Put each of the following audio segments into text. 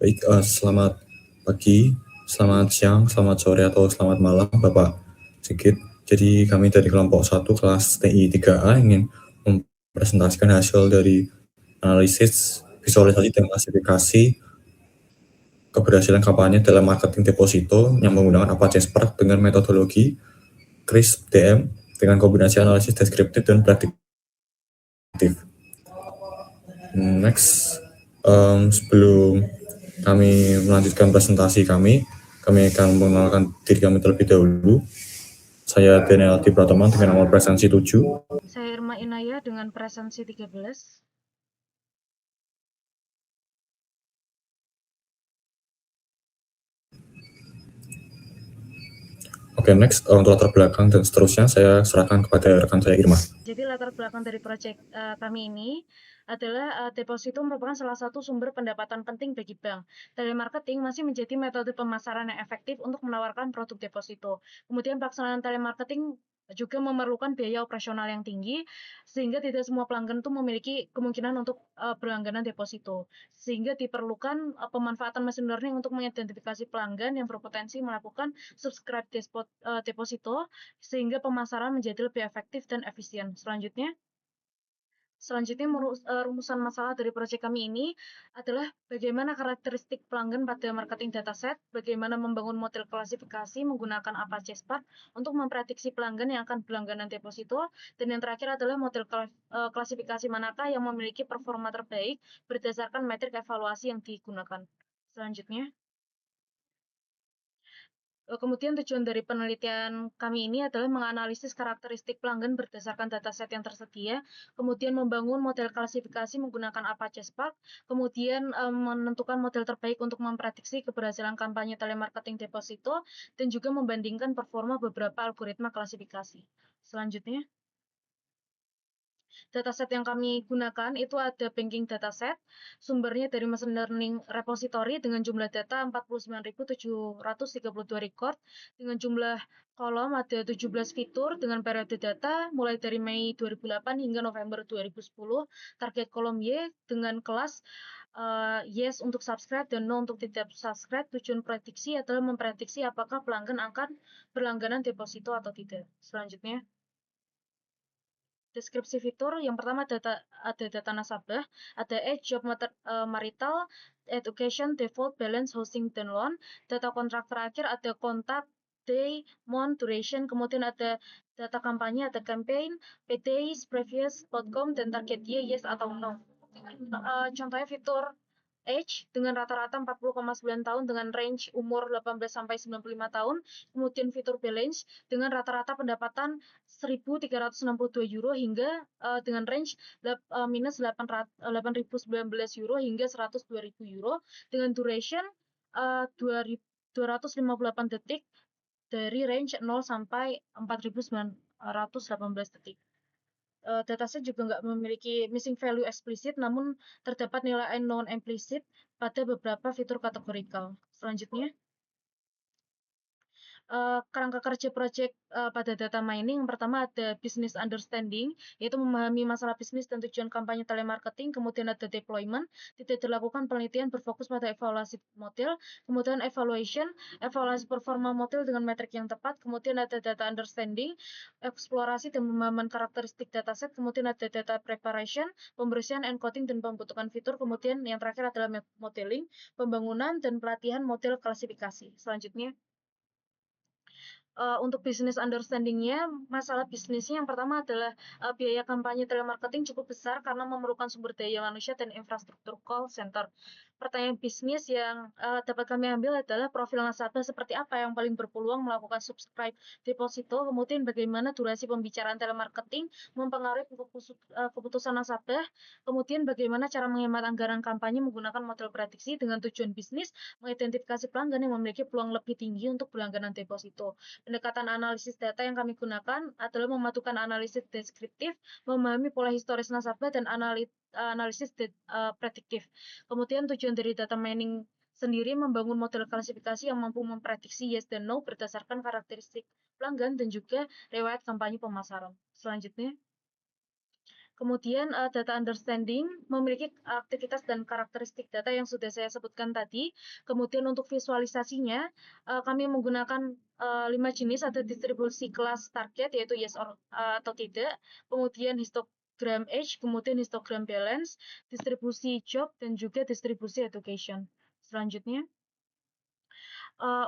Baik, selamat pagi, selamat siang, selamat sore, atau selamat malam, Bapak Sigit. Jadi kami dari kelompok 1 kelas TI 3A ingin mempresentasikan hasil dari analisis, visualisasi, dan klasifikasi keberhasilan kampanye telemarketing deposito yang menggunakan Apache Spark dengan metodologi CRISP-DM dengan kombinasi analisis deskriptif dan prediktif. Next, sebelum kami melanjutkan presentasi kami akan mengenalkan diri kami terlebih dahulu. Saya Daniel Di Pratoman dengan nomor presensi 7. Saya Irma Inaya dengan presensi 13. Oke, next, untuk latar belakang dan seterusnya saya serahkan kepada rekan saya Irma. Jadi latar belakang dari proyek kami ini adalah deposito merupakan salah satu sumber pendapatan penting bagi bank. Telemarketing masih menjadi metode pemasaran yang efektif untuk menawarkan produk deposito. Kemudian pelaksanaan telemarketing juga memerlukan biaya operasional yang tinggi, sehingga tidak semua pelanggan itu memiliki kemungkinan untuk berlangganan deposito. Sehingga diperlukan pemanfaatan machine learning untuk mengidentifikasi pelanggan yang berpotensi melakukan subscribe deposito, sehingga pemasaran menjadi lebih efektif dan efisien. Selanjutnya rumusan masalah dari proyek kami ini adalah bagaimana karakteristik pelanggan pada marketing dataset, bagaimana membangun model klasifikasi menggunakan Apache Spark untuk memprediksi pelanggan yang akan berlangganan deposito, dan yang terakhir adalah model klasifikasi manakah yang memiliki performa terbaik berdasarkan metrik evaluasi yang digunakan. Selanjutnya, kemudian tujuan dari penelitian kami ini adalah menganalisis karakteristik pelanggan berdasarkan dataset yang tersedia, kemudian membangun model klasifikasi menggunakan Apache Spark, kemudian menentukan model terbaik untuk memprediksi keberhasilan kampanye telemarketing deposito, dan juga membandingkan performa beberapa algoritma klasifikasi. Selanjutnya, dataset yang kami gunakan itu ada banking dataset, sumbernya dari machine learning repository dengan jumlah data 49.732 record, dengan jumlah kolom ada 17 fitur dengan periode data mulai dari Mei 2008 hingga November 2010, target kolom Y dengan kelas yes untuk subscribe dan no untuk tidak subscribe. Tujuan prediksi adalah memprediksi apakah pelanggan akan berlangganan deposito atau tidak. Selanjutnya, deskripsi fitur yang pertama ada data nasabah, ada age, job, marital, education, default, balance, housing, dan loan. Data kontrak terakhir ada kontak, day, month, duration, kemudian ada data kampanye, ada campaign, PDs, previous, outcome, dan target yes atau no. Contohnya fitur age dengan rata-rata 40,9 tahun dengan range umur 18 sampai 95 tahun. Kemudian fitur balance dengan rata-rata pendapatan 1.362 euro hingga dengan range minus 8.019 euro hingga 102.000 euro, dengan duration 258 detik dari range 0 sampai 4.918 detik. Dataset juga nggak memiliki missing value eksplisit, namun terdapat nilai non implisit pada beberapa fitur kategorikal. Selanjutnya, kerangka kerja proyek pada data mining yang pertama ada business understanding, yaitu memahami masalah bisnis dan tujuan kampanye telemarketing. Kemudian ada deployment, tidak dilakukan penelitian berfokus pada evaluasi model. Kemudian evaluasi performa model dengan metrik yang tepat. Kemudian ada data understanding, eksplorasi dan pemahaman karakteristik dataset. Kemudian ada data preparation, pembersihan, encoding, dan pembentukan fitur. Kemudian yang terakhir adalah modeling, pembangunan dan pelatihan model klasifikasi. Selanjutnya, untuk business understanding-nya, masalah bisnisnya yang pertama adalah biaya kampanye telemarketing cukup besar karena memerlukan sumber daya manusia dan infrastruktur call center. Pertanyaan bisnis yang dapat kami ambil adalah profil nasabah seperti apa yang paling berpeluang melakukan subscribe deposito, kemudian bagaimana durasi pembicaraan telemarketing mempengaruhi keputusan nasabah, kemudian bagaimana cara menghemat anggaran kampanye menggunakan model prediksi dengan tujuan bisnis, mengidentifikasi pelanggan yang memiliki peluang lebih tinggi untuk berlangganan deposito. Pendekatan analisis data yang kami gunakan adalah memadukan analisis deskriptif, memahami pola historis nasabah, dan analisis prediktif. Kemudian tujuan dari data mining sendiri membangun model klasifikasi yang mampu memprediksi yes dan no berdasarkan karakteristik pelanggan dan juga riwayat kampanye pemasaran. Selanjutnya, Kemudian data understanding memiliki aktivitas dan karakteristik data yang sudah saya sebutkan tadi. Kemudian untuk visualisasinya kami menggunakan 5 jenis, ada distribusi kelas target yaitu yes or atau tidak, kemudian histogram age, kemudian histogram balance, distribusi job, dan juga distribusi education. Selanjutnya,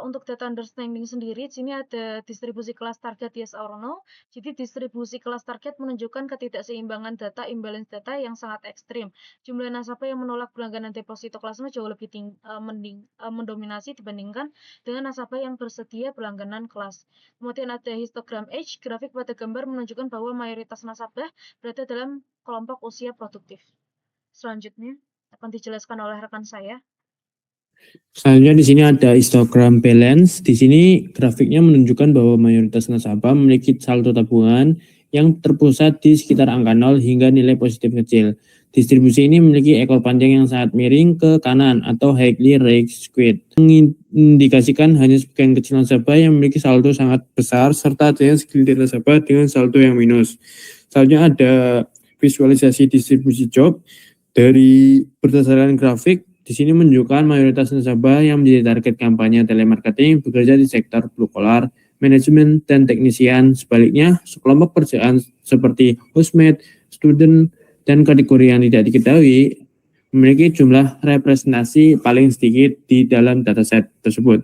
untuk data understanding sendiri, di sini ada distribusi kelas target yes or no. Jadi distribusi kelas target menunjukkan ketidakseimbangan data, imbalance data yang sangat ekstrim. Jumlah nasabah yang menolak berlangganan deposito kelas 0 jauh lebih mendominasi dibandingkan dengan nasabah yang bersedia berlangganan kelas. Kemudian ada histogram age, grafik pada gambar menunjukkan bahwa mayoritas nasabah berada dalam kelompok usia produktif. Selanjutnya akan dijelaskan oleh rekan saya. Selanjutnya di sini ada histogram balance. Di sini grafiknya menunjukkan bahwa mayoritas nasabah memiliki saldo tabungan yang terpusat di sekitar angka 0 hingga nilai positif kecil. Distribusi ini memiliki ekor panjang yang sangat miring ke kanan atau highly right skewed, mengindikasikan hanya sebagian kecil nasabah yang memiliki saldo sangat besar serta adanya segelintir nasabah dengan saldo yang minus. Selanjutnya ada visualisasi distribusi job dari berdasarkan grafik. Di sini menunjukkan mayoritas nasabah yang menjadi target kampanye telemarketing bekerja di sektor blue collar, manajemen, dan teknisian. Sebaliknya, sekelompok pekerjaan seperti housemate, student, dan kategori yang tidak diketahui memiliki jumlah representasi paling sedikit di dalam dataset tersebut.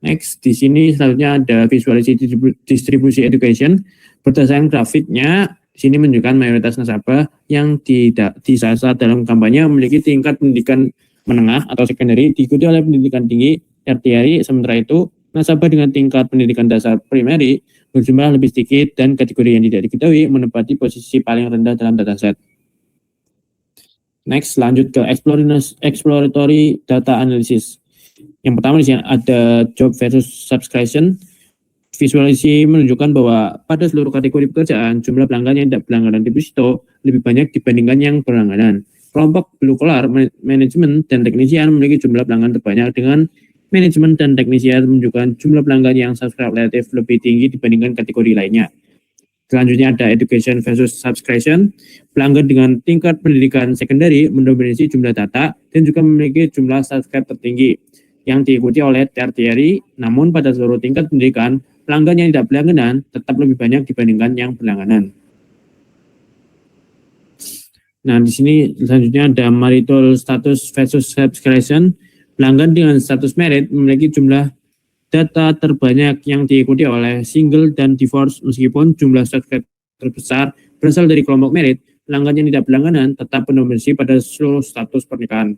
Next, di sini selanjutnya ada visualisasi distribusi education. Berdasarkan grafiknya, di sini menunjukkan mayoritas nasabah yang tidak disasar dalam kampanye memiliki tingkat pendidikan menengah atau secondary diikuti oleh pendidikan tinggi tertiary. Sementara itu nasabah dengan tingkat pendidikan dasar primary berjumlah lebih sedikit dan kategori yang tidak diketahui menempati posisi paling rendah dalam dataset. Next, lanjut ke exploratory data analysis. Yang pertama di sini ada job versus subscription. Visualisasi menunjukkan bahwa pada seluruh kategori pekerjaan jumlah pelanggan yang tidak berlangganan deposito lebih banyak dibandingkan yang berlangganan. Kelompok blue collar, manajemen, dan teknisian memiliki jumlah pelanggan terbanyak dengan manajemen dan teknisian menunjukkan jumlah pelanggan yang subscribe relatif lebih tinggi dibandingkan kategori lainnya. Selanjutnya ada education versus subscription. Pelanggan dengan tingkat pendidikan secondary mendominasi jumlah data dan juga memiliki jumlah subscribe tertinggi yang diikuti oleh tertiary. Namun pada seluruh tingkat pendidikan, pelanggan yang tidak berlangganan tetap lebih banyak dibandingkan yang berlangganan. Nah, di sini selanjutnya ada marital status versus subscription. Pelanggan dengan status married memiliki jumlah data terbanyak yang diikuti oleh single dan divorce. Meskipun jumlah subscribe terbesar berasal dari kelompok married, pelanggan yang tidak berlangganan tetap mendominasi pada seluruh status pernikahan.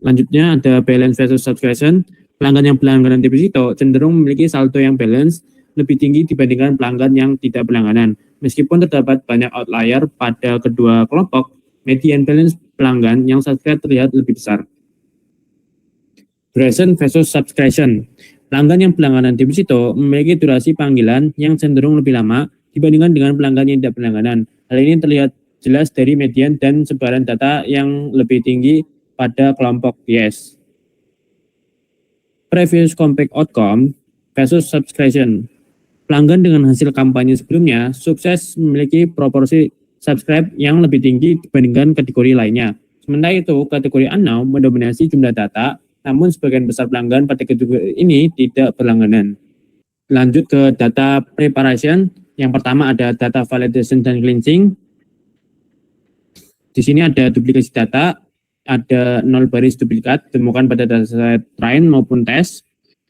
Lanjutnya ada balance versus subscription. Pelanggan yang berlangganan deposito cenderung memiliki saldo yang balance lebih tinggi dibandingkan pelanggan yang tidak berlangganan. Meskipun terdapat banyak outlier pada kedua kelompok, median balance pelanggan yang subscribe terlihat lebih besar. Duration versus subscription. Pelanggan yang berlangganan deposito memiliki durasi panggilan yang cenderung lebih lama dibandingkan dengan pelanggan yang tidak berlangganan. Hal ini terlihat jelas dari median dan sebaran data yang lebih tinggi pada kelompok yes. Previous compact outcome versus subscription. Pelanggan dengan hasil kampanye sebelumnya sukses memiliki proporsi subscribe yang lebih tinggi dibandingkan kategori lainnya. Sementara itu, kategori unknown mendominasi jumlah data, namun sebagian besar pelanggan pada kategori ini tidak berlangganan. Lanjut ke data preparation. Yang pertama ada data validation dan cleansing. Di sini ada duplikasi data, ada 0 baris duplikat ditemukan pada dataset train maupun tes.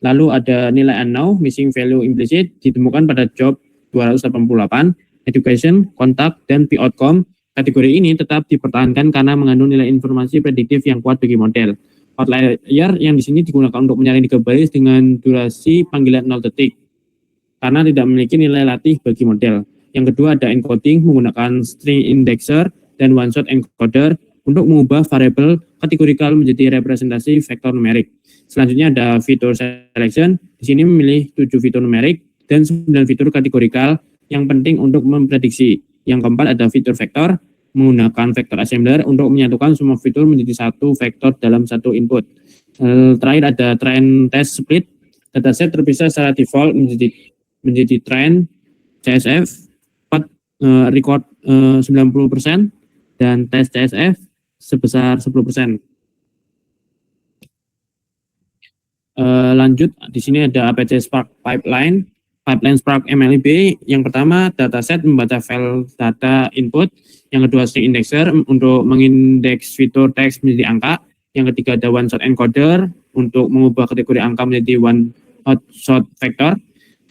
Lalu ada nilai unknown, missing value implicit, ditemukan pada job 288, education, kontak, dan p-outcome. Kategori ini tetap dipertahankan karena mengandung nilai informasi prediktif yang kuat bagi model. Outlier yang di sini digunakan untuk menyaring 3 baris dengan durasi panggilan 0 detik, karena tidak memiliki nilai latih bagi model. Yang kedua ada encoding menggunakan string indexer dan one-shot encoder untuk mengubah variabel kategorikal menjadi representasi vektor numerik. Selanjutnya ada fitur selection. Di sini memilih 7 fitur numerik dan 9 fitur kategorikal yang penting untuk memprediksi. Yang keempat ada fitur vektor, menggunakan vektor assembler untuk menyatukan semua fitur menjadi satu vektor dalam satu input. Terakhir ada train test split. Dataset terpisah secara default menjadi train, CSF, record 90% dan tes CSF sebesar 10%. Lanjut, di sini ada APC Spark Pipeline Spark MLIB. Yang pertama, dataset membaca file data input. Yang kedua, string indexer untuk mengindeks fitur teks menjadi angka. Yang ketiga, ada one shot encoder untuk mengubah kategori angka menjadi one shot vector.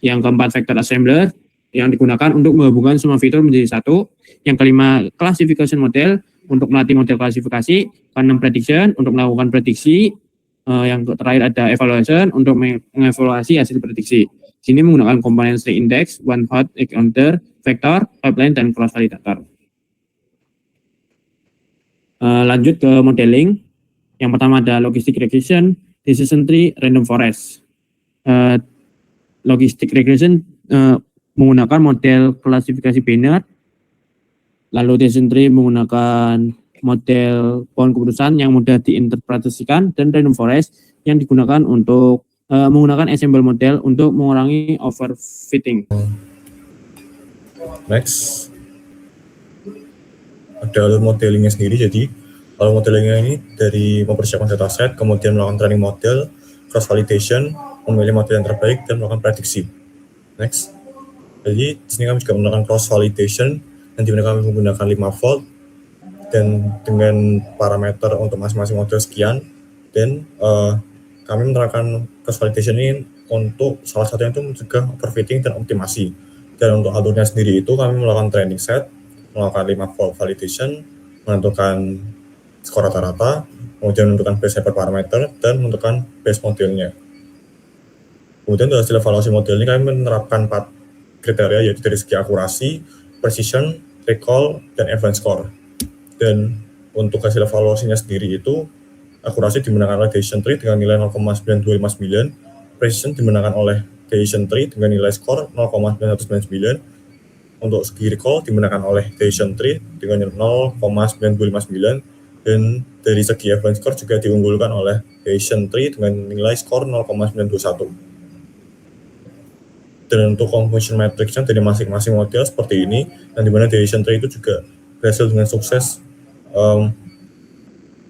Yang keempat, vector assembler yang digunakan untuk menggabungkan semua fitur menjadi satu. Yang kelima, classification model untuk melatih model klasifikasi. Keenam, prediction untuk melakukan prediksi. Yang terakhir ada evaluation untuk mengevaluasi hasil prediksi. Sini menggunakan komponen string index, one hot encoder, vector, pipeline, dan cross validator. Lanjut ke modeling. Yang pertama ada logistic regression, decision tree, random forest. Logistic regression menggunakan model klasifikasi Banner, lalu decision tree menggunakan model pohon keputusan yang mudah diinterpretasikan, dan random forest yang digunakan untuk menggunakan ensemble model untuk mengurangi overfitting. Next, ada alur modelingnya sendiri. Jadi alur modelingnya ini dari mempersiapkan dataset, kemudian melakukan training model, cross validation, memilih model yang terbaik, dan melakukan prediksi. Next, jadi di sini kami juga menggunakan cross validation, yang dimana kami menggunakan 5 volt dan dengan parameter untuk masing-masing model sekian, dan kami menerapkan cross validation ini untuk salah satunya itu mencegah overfitting dan optimasi. Dan untuk alurnya sendiri itu kami melakukan training set, melakukan 5 volt validation, menentukan skor rata-rata, kemudian menentukan base hyperparameter, dan menentukan base modelnya. Kemudian dari hasil evaluasi model ini kami menerapkan 4 kriteria, yaitu dari segi akurasi, precision, recall, dan event score. Dan untuk hasil evaluasinya sendiri itu, akurasi dimenangkan oleh decision tree dengan nilai 0,9259, precision dimenangkan oleh decision tree dengan nilai skor 0,999, untuk segi recall dimenangkan oleh decision tree dengan 0,9259, dan dari segi event score juga diunggulkan oleh decision tree dengan nilai skor 0,921. Dan untuk confusion matrixnya dari masing-masing model seperti ini, dan dimana decision tree itu juga berhasil dengan sukses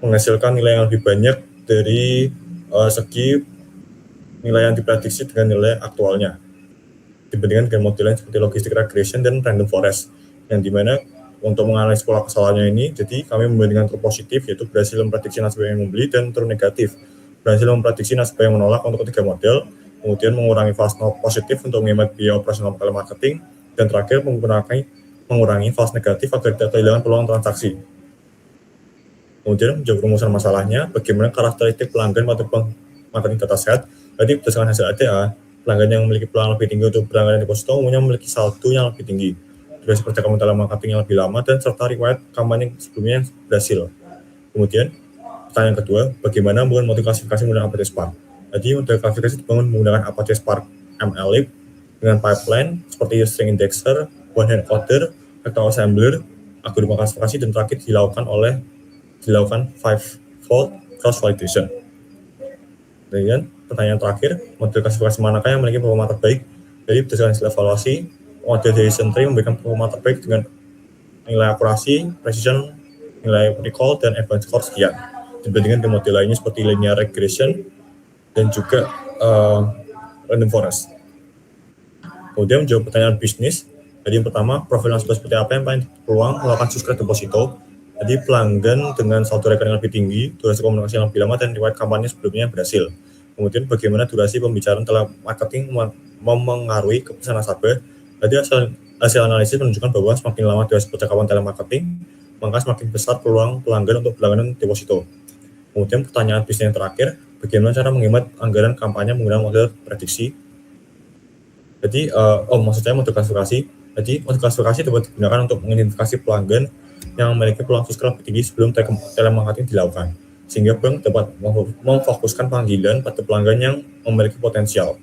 menghasilkan nilai yang lebih banyak dari segi nilai yang diprediksi dengan nilai aktualnya dibandingkan dengan model lain seperti logistic regression dan random forest, yang dimana untuk menganalisis pola kesalahannya ini, jadi kami membandingkan true positif, yaitu berhasil memprediksi nasabah yang membeli, dan true negatif, berhasil memprediksi nasabah yang menolak untuk ketiga model, kemudian mengurangi false positif untuk menghemat biaya operasional telemarketing, dan terakhir mengurangi false negatif agar tidak kehilangan peluang transaksi. Kemudian menjawab rumusan masalahnya, bagaimana karakteristik pelanggan pada marketing dataset. Jadi berdasarkan hasil ADA, pelanggan yang memiliki peluang lebih tinggi untuk berlangganan deposito umumnya memiliki saldo yang lebih tinggi, durasi percakapan telemarketing yang lebih lama, dan serta riwayat kampanye sebelumnya yang berhasil. Kemudian pertanyaan kedua, bagaimana membangun model klasifikasi menggunakan APC Spark. Jadi model klasifikasi dibangun menggunakan APC Spark MLIB dengan pipeline seperti string indexer, one hand encoder, vector assembler, algoritma klasifikasi, dan terakhir dilakukan 5-fold cross validation. Kemudian pertanyaan terakhir, model klasifikasi manakah yang memiliki performa terbaik? Jadi berdasarkan hasil evaluasi, model decision tree memberikan performa terbaik dengan nilai akurasi, precision, nilai recall, dan event score sekian, dibandingkan dengan model lainnya seperti linear regression dan juga random forest. Kemudian menjawab pertanyaan bisnis. Jadi yang pertama, profil nasabah seperti apa yang paling peluang melakukan subscribe deposito. Jadi pelanggan dengan saldo rekening lebih tinggi, durasi komunikasi yang lebih lama, dan riwayat kampanye sebelumnya berhasil. Kemudian bagaimana durasi pembicaraan telemarketing memengaruhi keputusan nasabah. Jadi hasil analisis menunjukkan bahwa semakin lama durasi percakapan telemarketing, maka semakin besar peluang pelanggan untuk berlangganan deposito. Kemudian pertanyaan bisnis yang terakhir, bagaimana cara menghemat anggaran kampanye menggunakan model prediksi. Jadi maksudnya model klasifikasi. Jadi model klasifikasi dapat digunakan untuk mengidentifikasi pelanggan yang memiliki peluang subscribe lebih tinggi sebelum telemarketing dilakukan, sehingga bank dapat memfokuskan panggilan pada pelanggan yang memiliki potensial.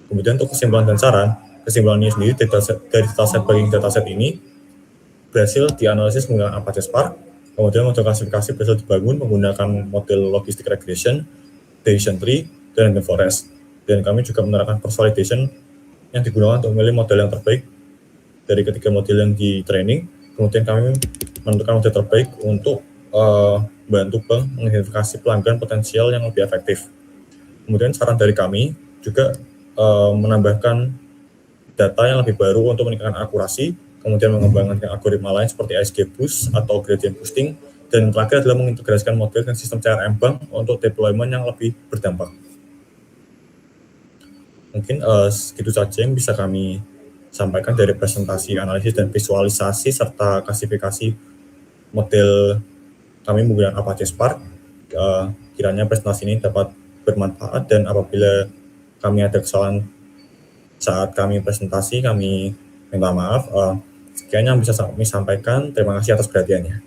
Kemudian untuk kesimpulan dan saran, kesimpulannya sendiri dari dataset bagging dataset ini berhasil dianalisis menggunakan APC Spark, kemudian model klasifikasi berhasil dibangun menggunakan model logistic regression, decision tree, dan random forest. Dan kami juga menerapkan cross validation yang digunakan untuk memilih model yang terbaik dari ketiga model yang di training, kemudian kami menentukan model terbaik untuk bantu bank mengidentifikasi pelanggan potensial yang lebih efektif. Kemudian saran dari kami juga menambahkan data yang lebih baru untuk meningkatkan akurasi, kemudian mengembangkan algoritma lain seperti ASG Boost atau gradient boosting, dan yang terakhir adalah mengintegrasikan model dan sistem CRM bank untuk deployment yang lebih berdampak. Mungkin segitu saja yang bisa kami sampaikan dari presentasi, analisis, dan visualisasi serta klasifikasi model kami menggunakan Apache Spark. Kiranya presentasi ini dapat bermanfaat, dan apabila kami ada kesalahan saat kami presentasi, kami minta maaf. Sekian yang bisa kami sampaikan. Terima kasih atas perhatiannya.